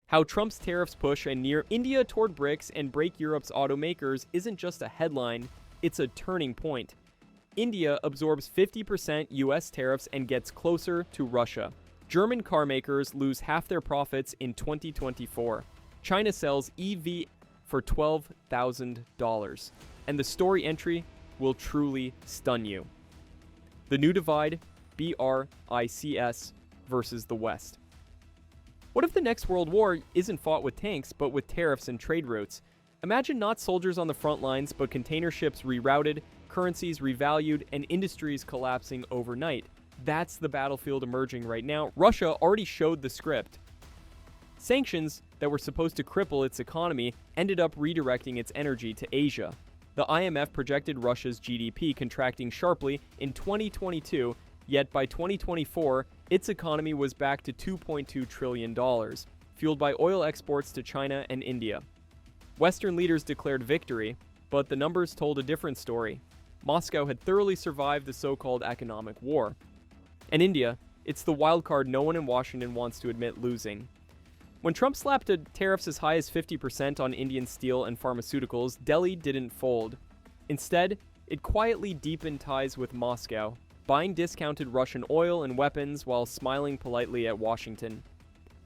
How Trump's tariffs push a near India toward BRICS and break Europe's automakers isn't just a headline, it's a turning point. India absorbs 50% US tariffs and gets closer to Russia. German car makers lose half their profits in 2024. China sells EV for $12,000. And the story entry will truly stun you. The new divide, BRICS versus the West. What if the next world war isn't fought with tanks, but with tariffs and trade routes? Imagine not soldiers on the front lines, but container ships rerouted, currencies revalued, and industries collapsing overnight. That's the battlefield emerging right now. Russia already showed the script. Sanctions that were supposed to cripple its economy ended up redirecting its energy to Asia. The IMF projected Russia's GDP contracting sharply in 2022, yet by 2024, its economy was back to $2.2 trillion, fueled by oil exports to China and India. Western leaders declared victory, but the numbers told a different story. Moscow had thoroughly survived the so-called economic war. And India, it's the wild card no one in Washington wants to admit losing. When Trump slapped tariffs as high as 50% on Indian steel and pharmaceuticals, Delhi didn't fold. Instead, it quietly deepened ties with Moscow, buying discounted Russian oil and weapons while smiling politely at Washington.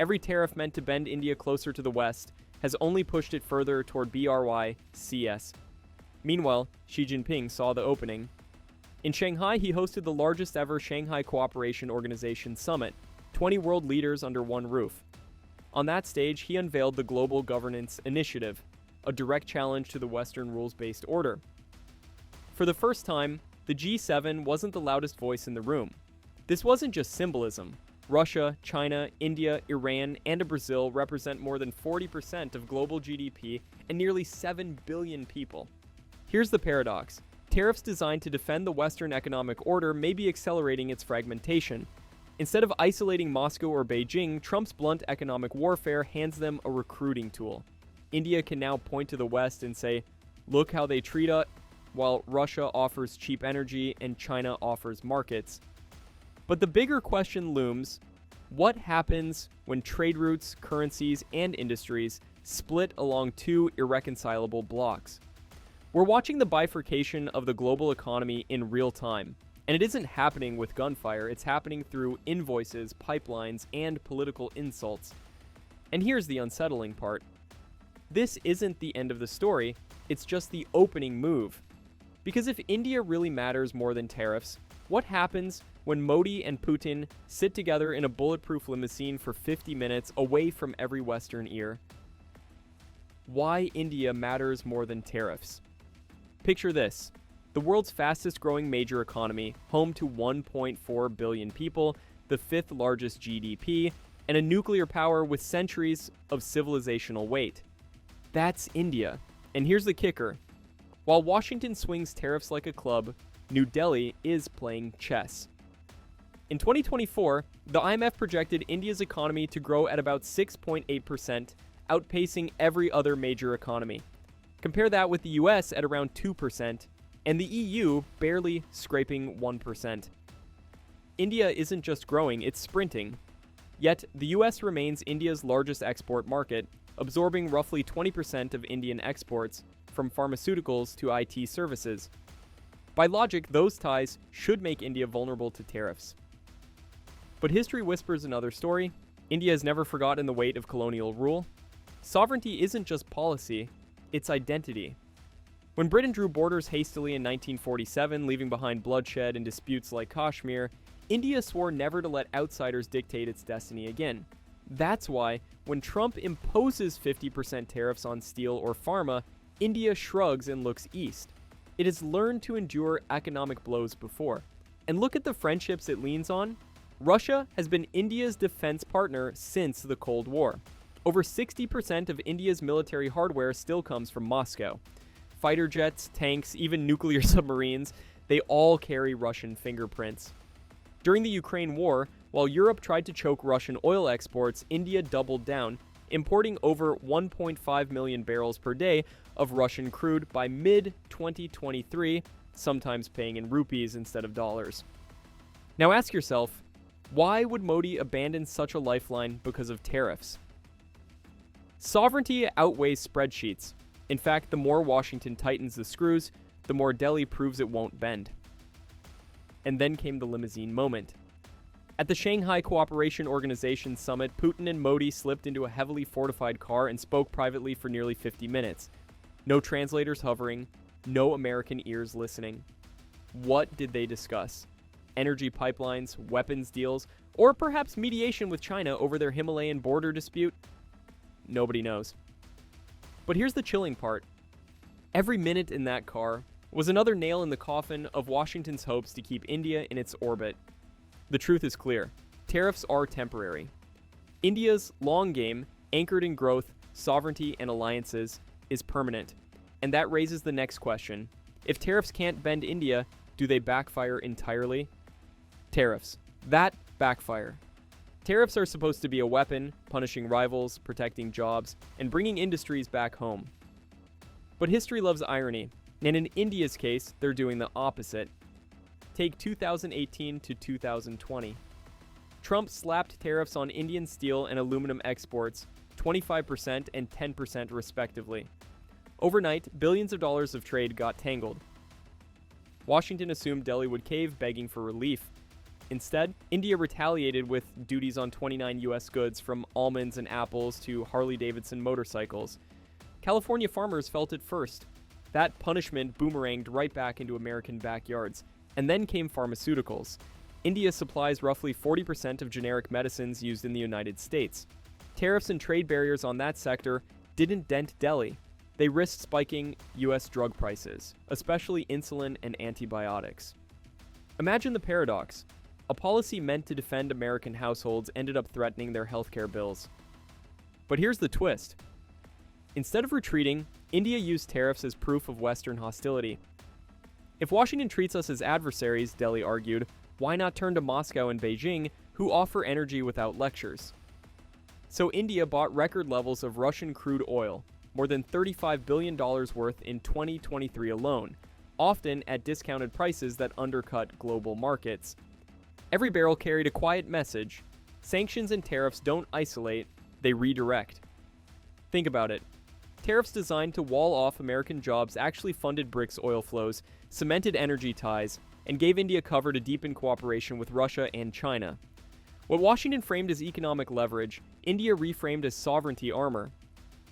Every tariff meant to bend India closer to the West has only pushed it further toward BRICS. Meanwhile, Xi Jinping saw the opening. In Shanghai, he hosted the largest ever Shanghai Cooperation Organization summit, 20 world leaders under one roof. On that stage, he unveiled the Global Governance Initiative, a direct challenge to the Western rules-based order. For the first time, the G7 wasn't the loudest voice in the room. This wasn't just symbolism. Russia, China, India, Iran, and Brazil represent more than 40% of global GDP and nearly 7 billion people. Here's the paradox. Tariffs designed to defend the Western economic order may be accelerating its fragmentation. Instead of isolating Moscow or Beijing, Trump's blunt economic warfare hands them a recruiting tool. India can now point to the West and say, look how they treat us, while Russia offers cheap energy and China offers markets. But the bigger question looms, what happens when trade routes, currencies, and industries split along two irreconcilable blocks? We're watching the bifurcation of the global economy in real time. And it isn't happening with gunfire, it's happening through invoices, pipelines, and political insults. And here's the unsettling part. This isn't the end of the story, it's just the opening move. Because if India really matters more than tariffs, what happens when Modi and Putin sit together in a bulletproof limousine for 50 minutes away from every Western ear? Why India matters more than tariffs. Picture this. The world's fastest growing major economy, home to 1.4 billion people, the fifth largest GDP, and a nuclear power with centuries of civilizational weight. That's India. And here's the kicker. While Washington swings tariffs like a club, New Delhi is playing chess. In 2024, the IMF projected India's economy to grow at about 6.8%, outpacing every other major economy. Compare that with the US at around 2%, and the EU barely scraping 1%. India isn't just growing, it's sprinting. Yet, the US remains India's largest export market, absorbing roughly 20% of Indian exports, from pharmaceuticals to IT services. By logic, those ties should make India vulnerable to tariffs. But history whispers another story. India has never forgotten the weight of colonial rule. Sovereignty isn't just policy, it's identity. When Britain drew borders hastily in 1947, leaving behind bloodshed and disputes like Kashmir, India swore never to let outsiders dictate its destiny again. That's why, when Trump imposes 50% tariffs on steel or pharma, India shrugs and looks east. It has learned to endure economic blows before. And look at the friendships it leans on. Russia has been India's defense partner since the Cold War. Over 60% of India's military hardware still comes from Moscow. Fighter jets, tanks, even nuclear submarines, they all carry Russian fingerprints. During the Ukraine war, while Europe tried to choke Russian oil exports, India doubled down, importing over 1.5 million barrels per day of Russian crude by mid-2023, sometimes paying in rupees instead of dollars. Now ask yourself, why would Modi abandon such a lifeline because of tariffs? Sovereignty outweighs spreadsheets. In fact, the more Washington tightens the screws, the more Delhi proves it won't bend. And then came the limousine moment. At the Shanghai Cooperation Organization summit, Putin and Modi slipped into a heavily fortified car and spoke privately for nearly 50 minutes. No translators hovering, no American ears listening. What did they discuss? Energy pipelines, weapons deals, or perhaps mediation with China over their Himalayan border dispute? Nobody knows. But here's the chilling part. Every minute in that car was another nail in the coffin of Washington's hopes to keep India in its orbit. The truth is clear. Tariffs are temporary. India's long game, anchored in growth, sovereignty, and alliances, is permanent. And that raises the next question. If tariffs can't bend India, do they backfire entirely? Tariffs. That backfire. Tariffs are supposed to be a weapon, punishing rivals, protecting jobs, and bringing industries back home. But history loves irony, and in India's case, they're doing the opposite. Take 2018 to 2020. Trump slapped tariffs on Indian steel and aluminum exports, 25% and 10% respectively. Overnight, billions of dollars of trade got tangled. Washington assumed Delhi would cave, begging for relief. Instead, India retaliated with duties on 29 U.S. goods, from almonds and apples to Harley-Davidson motorcycles. California farmers felt it first. That punishment boomeranged right back into American backyards. And then came pharmaceuticals. India supplies roughly 40% of generic medicines used in the United States. Tariffs and trade barriers on that sector didn't dent Delhi. They risked spiking U.S. drug prices, especially insulin and antibiotics. Imagine the paradox. A policy meant to defend American households ended up threatening their healthcare bills. But here's the twist. Instead of retreating, India used tariffs as proof of Western hostility. If Washington treats us as adversaries, Delhi argued, why not turn to Moscow and Beijing, who offer energy without lectures? So India bought record levels of Russian crude oil, more than $35 billion worth in 2023 alone, often at discounted prices that undercut global markets. Every barrel carried a quiet message. Sanctions and tariffs don't isolate, they redirect. Think about it. Tariffs designed to wall off American jobs actually funded BRICS oil flows, cemented energy ties, and gave India cover to deepen cooperation with Russia and China. What Washington framed as economic leverage, India reframed as sovereignty armor.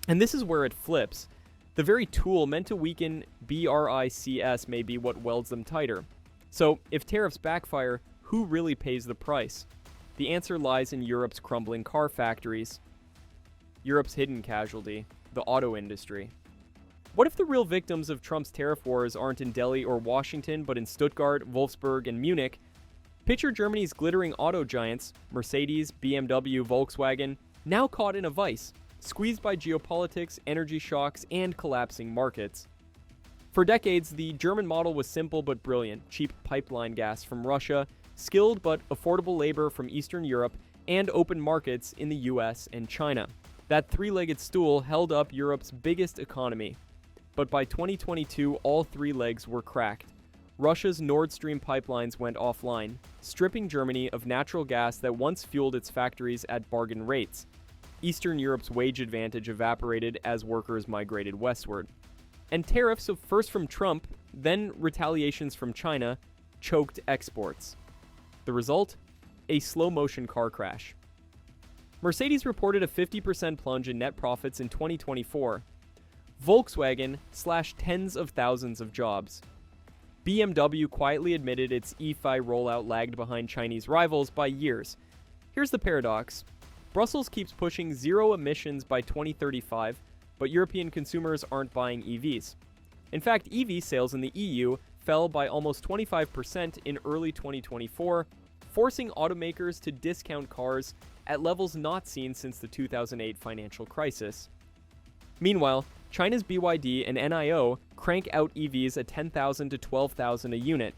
And this is where it flips. The very tool meant to weaken BRICS may be what welds them tighter. So, if tariffs backfire, who really pays the price? The answer lies in Europe's crumbling car factories. Europe's hidden casualty, the auto industry. What if the real victims of Trump's tariff wars aren't in Delhi or Washington, but in Stuttgart, Wolfsburg, and Munich? Picture Germany's glittering auto giants, Mercedes, BMW, Volkswagen, now caught in a vice, squeezed by geopolitics, energy shocks, and collapsing markets. For decades, the German model was simple but brilliant: cheap pipeline gas from Russia, skilled but affordable labor from Eastern Europe, and open markets in the US and China. That three-legged stool held up Europe's biggest economy. But by 2022, all three legs were cracked. Russia's Nord Stream pipelines went offline, stripping Germany of natural gas that once fueled its factories at bargain rates. Eastern Europe's wage advantage evaporated as workers migrated westward. And tariffs, first from Trump, then retaliations from China, choked exports. The result? A slow-motion car crash. Mercedes reported a 50% plunge in net profits in 2024. Volkswagen slashed tens of thousands of jobs. BMW quietly admitted its E-Fi rollout lagged behind Chinese rivals by years. Here's the paradox. Brussels keeps pushing zero emissions by 2035, but European consumers aren't buying EVs. In fact, EV sales in the EU fell by almost 25% in early 2024, forcing automakers to discount cars at levels not seen since the 2008 financial crisis. Meanwhile, China's BYD and NIO crank out EVs at $10,000 to $12,000 a unit,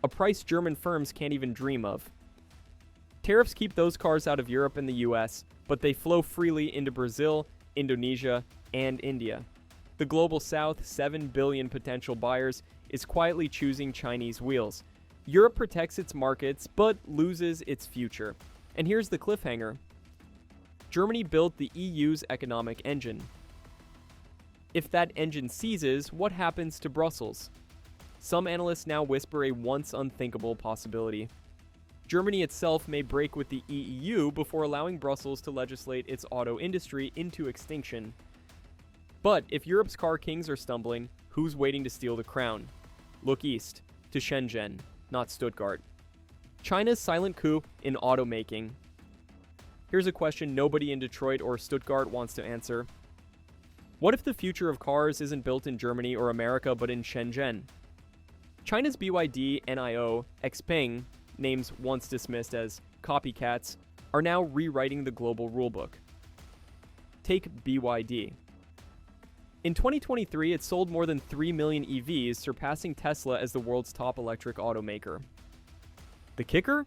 a price German firms can't even dream of. Tariffs keep those cars out of Europe and the US, but they flow freely into Brazil, Indonesia, and India. The global South, 7 billion potential buyers, is quietly choosing Chinese wheels. Europe protects its markets, but loses its future. And here's the cliffhanger. Germany built the EU's economic engine. If that engine seizes, what happens to Brussels? Some analysts now whisper a once unthinkable possibility. Germany itself may break with the EU before allowing Brussels to legislate its auto industry into extinction. But if Europe's car kings are stumbling, who's waiting to steal the crown? Look east, to Shenzhen, not Stuttgart. China's silent coup in automaking. Here's a question nobody in Detroit or Stuttgart wants to answer. What if the future of cars isn't built in Germany or America but in Shenzhen? China's BYD, NIO, Xpeng, names once dismissed as copycats, are now rewriting the global rulebook. Take BYD. In 2023, it sold more than 3 million EVs, surpassing Tesla as the world's top electric automaker. The kicker?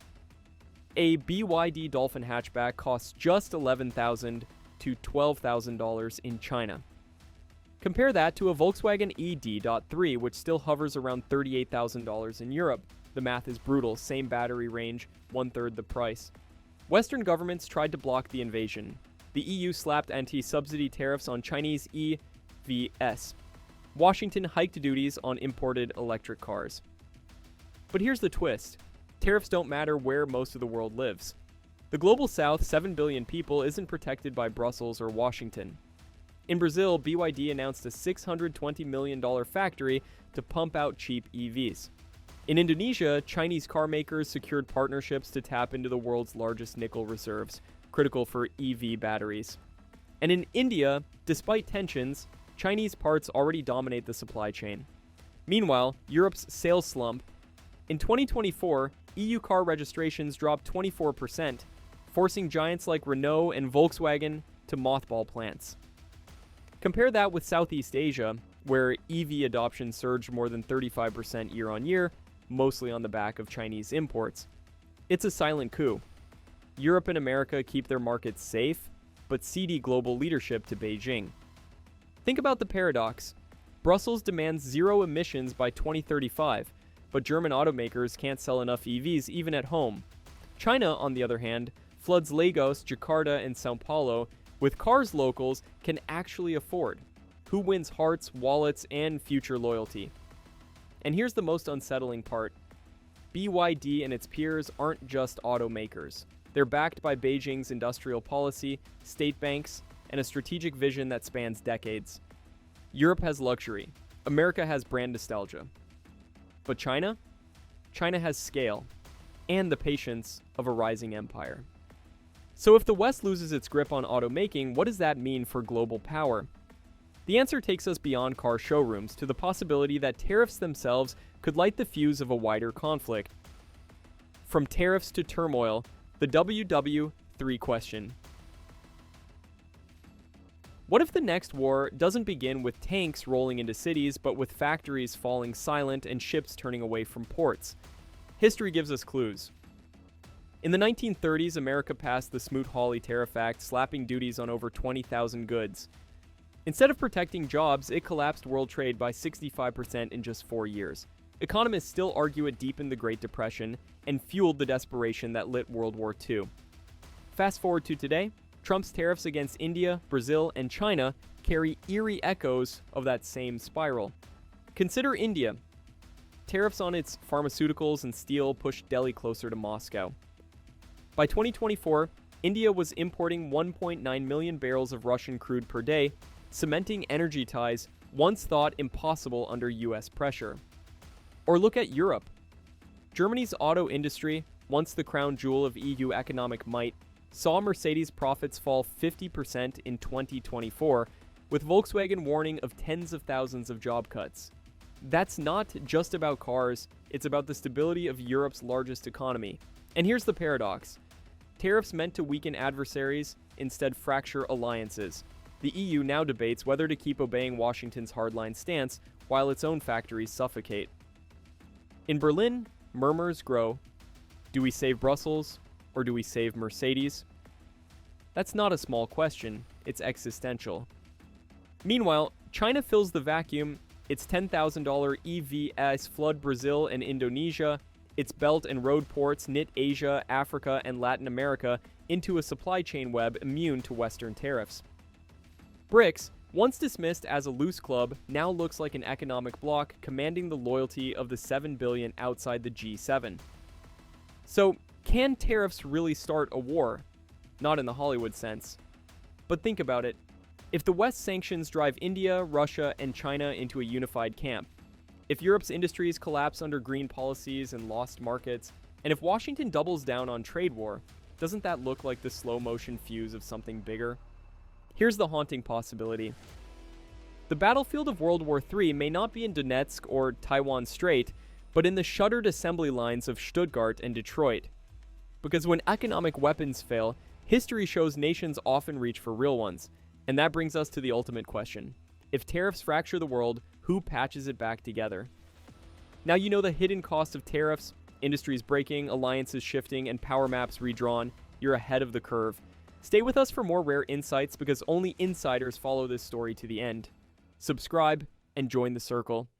A BYD Dolphin hatchback costs just $11,000 to $12,000 in China. Compare that to a Volkswagen ED.3, which still hovers around $38,000 in Europe. The math is brutal, same battery range, one-third the price. Western governments tried to block the invasion. The EU slapped anti-subsidy tariffs on Chinese EVs. Washington hiked duties on imported electric cars. But here's the twist. Tariffs don't matter where most of the world lives. The global south, 7 billion people, isn't protected by Brussels or Washington. In Brazil, BYD announced a $620 million factory to pump out cheap EVs. In Indonesia, Chinese car makers secured partnerships to tap into the world's largest nickel reserves, critical for EV batteries. And in India, despite tensions, Chinese parts already dominate the supply chain. Meanwhile, Europe's sales slump. In 2024, EU car registrations dropped 24%, forcing giants like Renault and Volkswagen to mothball plants. Compare that with Southeast Asia, where EV adoption surged more than 35% year on year, mostly on the back of Chinese imports. It's a silent coup. Europe and America keep their markets safe, but cede global leadership to Beijing. Think about the paradox. Brussels demands zero emissions by 2035, but German automakers can't sell enough EVs even at home. China, on the other hand, floods Lagos, Jakarta, and Sao Paulo with cars locals can actually afford. Who wins hearts, wallets, and future loyalty? And here's the most unsettling part. BYD and its peers aren't just automakers. They're backed by Beijing's industrial policy, state banks, and a strategic vision that spans decades. Europe has luxury. America has brand nostalgia. But China? China has scale and the patience of a rising empire. So if the West loses its grip on automaking, what does that mean for global power? The answer takes us beyond car showrooms to the possibility that tariffs themselves could light the fuse of a wider conflict. From tariffs to turmoil, the WW3 question. What if the next war doesn't begin with tanks rolling into cities, but with factories falling silent and ships turning away from ports? History gives us clues. In the 1930s, America passed the Smoot-Hawley Tariff Act, slapping duties on over 20,000 goods. Instead of protecting jobs, it collapsed world trade by 65% in just 4 years. Economists still argue it deepened the Great Depression and fueled the desperation that lit World War II. Fast forward to today, Trump's tariffs against India, Brazil, and China carry eerie echoes of that same spiral. Consider India. Tariffs on its pharmaceuticals and steel pushed Delhi closer to Moscow. By 2024, India was importing 1.9 million barrels of Russian crude per day, cementing energy ties once thought impossible under US pressure. Or look at Europe. Germany's auto industry, once the crown jewel of EU economic might, saw Mercedes profits fall 50% in 2024, with Volkswagen warning of tens of thousands of job cuts. That's not just about cars, it's about the stability of Europe's largest economy. And here's the paradox. Tariffs meant to weaken adversaries instead fracture alliances. The EU now debates whether to keep obeying Washington's hardline stance while its own factories suffocate. In Berlin, murmurs grow. Do we save Brussels, or do we save Mercedes? That's not a small question, it's existential. Meanwhile, China fills the vacuum. Its $10,000 EVs flood Brazil and Indonesia. Its belt and road ports knit Asia, Africa, and Latin America into a supply chain web immune to Western tariffs. BRICS, once dismissed as a loose club, now looks like an economic bloc commanding the loyalty of the 7 billion outside the G7. So, can tariffs really start a war? Not in the Hollywood sense. But think about it. If the West sanctions drive India, Russia, and China into a unified camp, if Europe's industries collapse under green policies and lost markets, and if Washington doubles down on trade war, doesn't that look like the slow-motion fuse of something bigger? Here's the haunting possibility. The battlefield of World War III may not be in Donetsk or Taiwan Strait, but in the shuttered assembly lines of Stuttgart and Detroit. Because when economic weapons fail, history shows nations often reach for real ones. And that brings us to the ultimate question. If tariffs fracture the world, who patches it back together? Now you know the hidden cost of tariffs, industries breaking, alliances shifting, and power maps redrawn. You're ahead of the curve. Stay with us for more rare insights because only insiders follow this story to the end. Subscribe and join the circle.